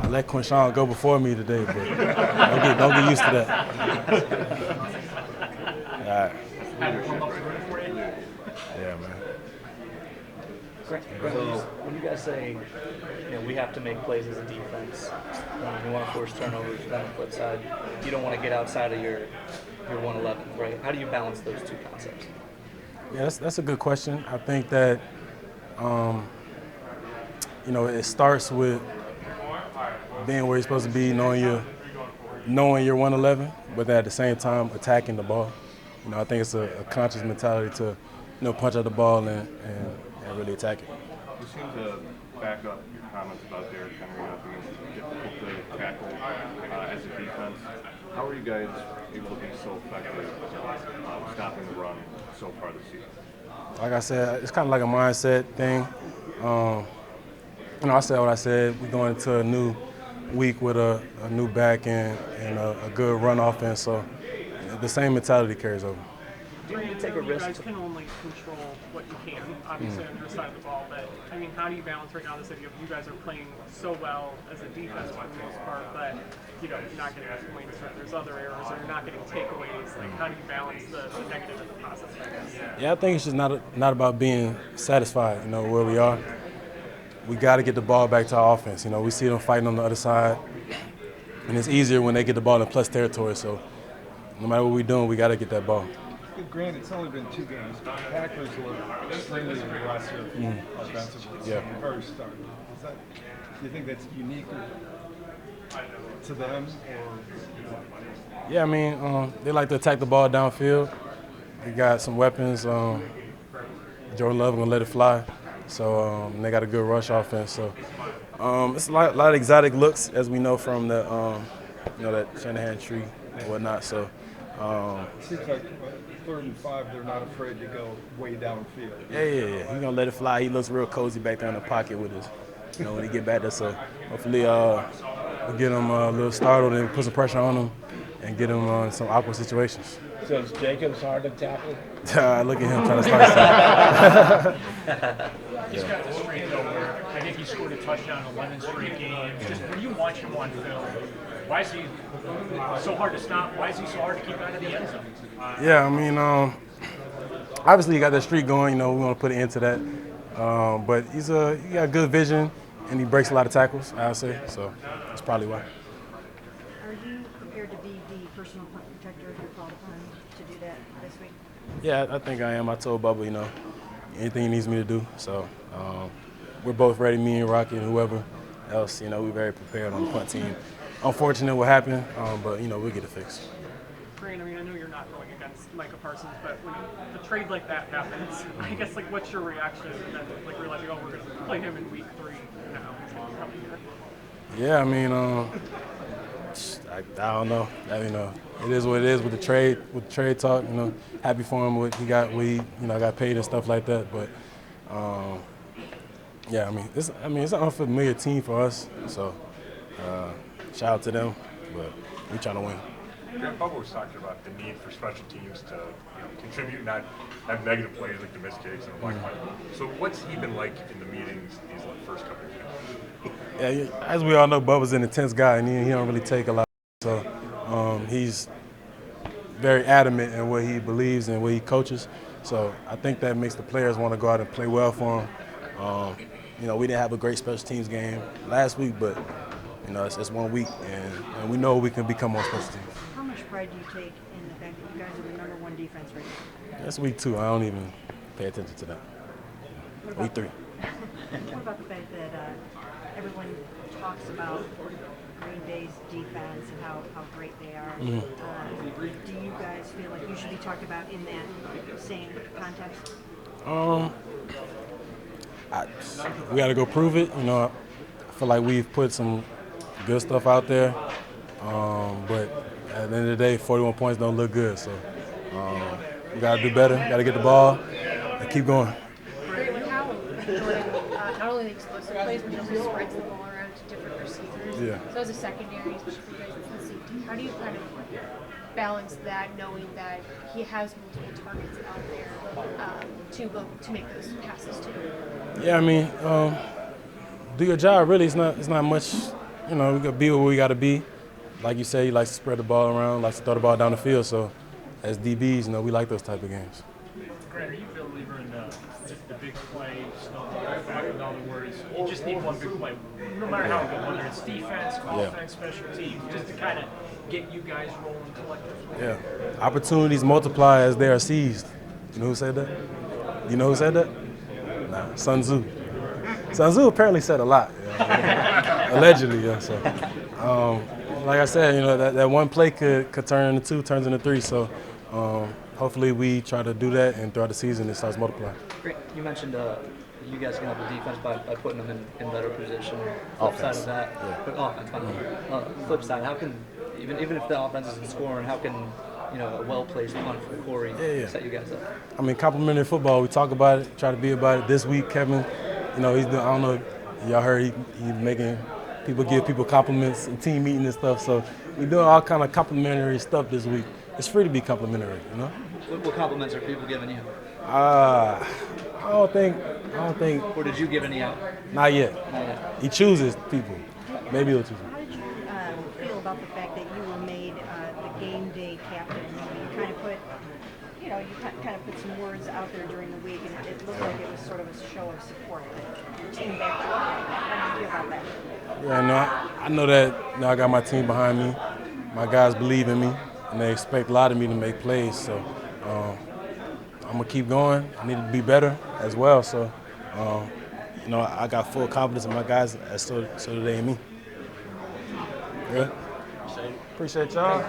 let Quinshawn go before me today, but don't get used to that. All right. Yeah, man. So when you guys say, we have to make plays as a defense, we want to force turnovers, but on the flip side, you don't want to get outside of your 111, right? How do you balance those two concepts? Yeah, that's a good question. I think that, it starts with being where you're supposed to be, knowing you're 111, but at the same time attacking the ball. I think it's a conscious mentality to, punch at the ball and really attack it. You seem to back up your comments about Derrick Henry not being difficult to tackle as a defense. How are you guys able to be so effective stopping the run so far this season? Like I said, it's kind of like a mindset thing. I said what I said. We're going into a new week with a new back and a good run offense, so the same mentality carries over. Do you take a risk? You guys can only control what you can, obviously, on your side of the ball. But, how do you balance right now this idea of you guys are playing so well as a defense for the most part, but, you're not getting enough points, or there's other errors, or you're not getting takeaways? Like, how do you balance the negative and the positive, I guess? Yeah, I think it's just not about being satisfied, where we are. We got to get the ball back to our offense. We see them fighting on the other side, and it's easier when they get the ball in plus territory. So no matter what we're doing, we got to get that ball. Granted, it's only been 2 games, but the Packers look extremely aggressive offensively. Yeah. From the very start. Do you think that's unique to them? Or? Yeah, they like to attack the ball downfield. They got some weapons. Jordan Love gonna let it fly. So they got a good rush offense. So it's a lot of exotic looks, as we know from the that Shanahan tree and whatnot. So it seems like 3rd and 5, they're not afraid to go way downfield. Yeah. He's gonna let it fly. He looks real cozy back there in the pocket with us. When he get back there. So hopefully we'll get him a little startled and put some pressure on him and get him in some awkward situations. So is Jacobs hard to tackle? Look at him trying to start something. He's got the streak though where I think he scored a touchdown in 11 straight games. Just when you watch him on film, why is he so hard to stop? Why is he so hard to keep out of the end zone? Yeah, obviously he got that streak going. We want to put an end to that. But he got good vision and he breaks a lot of tackles, I would say. So that's probably why. Are you prepared to be the personal punt protector if you're called upon to do that this week? Yeah, I think I am. I told Bubba, anything he needs me to do. So we're both ready, me and Rocky and whoever else. We're very prepared on the punt team. Unfortunate what happened, but we'll get it fixed. Grant, I know you're not going against Micah Parsons, but when a trade like that happens, I guess what's your reaction? And then realizing, we're going to play him in week 3 now. Yeah, I don't know. It is what it is with the trade talk. Happy for him. What he got, got paid and stuff like that. But it's an unfamiliar team for us. So shout out to them. But we're trying to win. Bubba was talking about the need for special teams to contribute, not have negative plays like the missed kicks and the black punt. So what's he been like in the meetings these first couple of games? Yeah, as we all know, Bubba's an intense guy, and he don't really take a lot. So he's very adamant in what he believes and what he coaches. So I think that makes the players want to go out and play well for him. We didn't have a great special teams game last week, but it's 1 week, and we know we can become on special teams. How much pride do you take in the fact that you guys are the #1 defense right now? That's week 2. I don't even pay attention to that. Week 3. What about the fact that everyone talks about Green Bay's defense and how great they are? Do you guys feel like you should be talked about in that same context? We got to go prove it. I feel like we've put some good stuff out there, but at the end of the day, 41 points don't look good. So we got to do better. Got to get the ball and keep going. Great with how Jordan not only the explosive plays, but he also spreads the ball around to different receivers. Yeah. So as a secondary, especially for you guys in safety, how do you kind of balance that, knowing that he has multiple targets out there to make those passes to? Yeah, do your job. Really, it's not much you know, we got to be where we got to be. Like you say, he likes to spread the ball around, likes to throw the ball down the field. So as DBs, you know, we like those type of games. Grant, are you a believer in the big play, snowball effect? In other words, you just need one big play, no matter how good, whether it's defense, offense, special teams, just to kind of get you guys rolling collectively. Yeah. Opportunities multiply as they are seized. You know who said that? You know who said that? Nah, Sun Tzu. Sun Tzu apparently said a lot. Allegedly, yeah. So, like I said, you know, that one play could turn into two, turns into three. So, hopefully we try to do that, and throughout the season it starts multiplying. Great. You mentioned you guys can help the defense by putting them in better position. Flip side of that, offense. Flip side, how can even if the offense isn't scoring, how can a well-placed punt from Corey set you guys up? I mean, complimentary football. We talk about it, try to be about it. This week, Kevin, you know, he's doing. I don't know, if y'all heard he's making people give people compliments and team meeting and stuff. So we're doing all kind of complimentary stuff this week. It's free to be complimentary, you know. What compliments are people giving you? I don't think. Or did you give any out? Not yet. Not yet. He chooses people. Maybe he'll choose them. How did you feel about the fact that you were made the game day captain? You kind of put, you kind of put some words out there during the week, and it looked like it was sort of a show of support that your team backed you up. How did you feel about that? Yeah, no, I know that. I got my team behind me. My guys believe in me, and they expect a lot of me to make plays. So I'm gonna keep going. I need to be better as well. So I got full confidence in my guys, so do they in me. Good. Appreciate y'all.